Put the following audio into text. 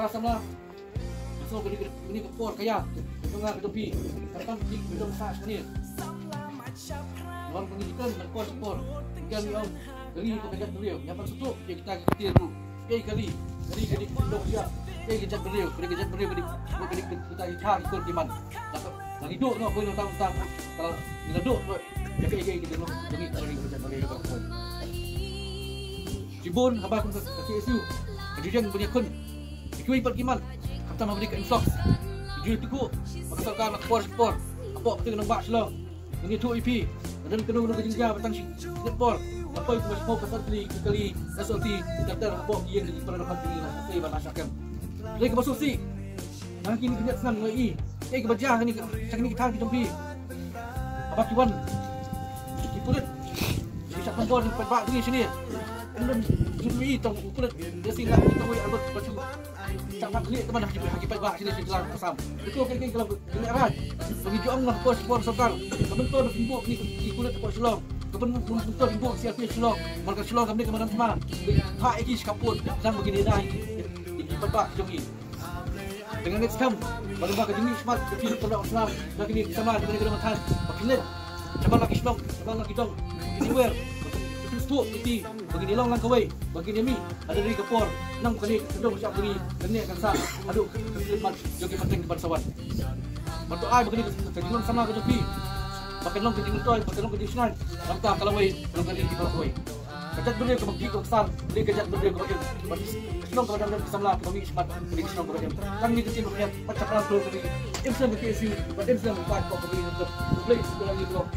sama so ini ke por kaya itu nggak ke tepi kapan di belum sah ni orang pendidikan berpor tinggal yang dari kejap beliau yang masuk ya kita tiru kali dok dia kejap beliau kita cari ikut di mana nak hidup nak boleh tang kalau hidup jadi kita nak jadi dari kejap beliau Cibun habis pun KSU kajian punya kun ikui pergiman kata memberikan influx jual tuku masakan nak por apa kita kena buat selong ini tu IP dan kena kerja batang por apa itu masih mau pasal kali SOT daftar apa yang di peradaban ini lah saya berasakan jadi ke susi nak kini kerja senang lagi ke bajah ni cak ni kita tempi apa tuan dipulut bisa kompor di perbak ni sini dan jumui tong ukuran dia sila kita boleh albert baca cakap klik teman dah hakikat bah sini sejalan bersam itu okey kalau ini arah bagi juang lah sport sokar bentuk bentuk ni ikulat sport selong bentuk bentuk siapa selong mereka selong kami ke mana hak iki sekapun dan begini dah di perbak jumui dengan next time baru bagi jumui smart kecil perlu Islam bagi ni sama dengan negara matan makin cabang lagi selong cabang lagi dong anywhere tuiti bagi long lang kawai bagi ni ada dari kepor nang kali sedang siap bagi kena kan sa aduh kemat jogi penting di bangsawan bantu ai bagi kejilong sama ke tepi pakai long kejilong toy pakai long kejilong senang langkah kalau wei long kali di kawai kejat beli ke bagi ke besar beli kejat beli ke bagi long kalau dalam bisa melah kami smart beli long kalau kan ni kecil punya macam orang tu bagi imsan ke KSU pada imsan buat kau bagi untuk play sekolah ni blok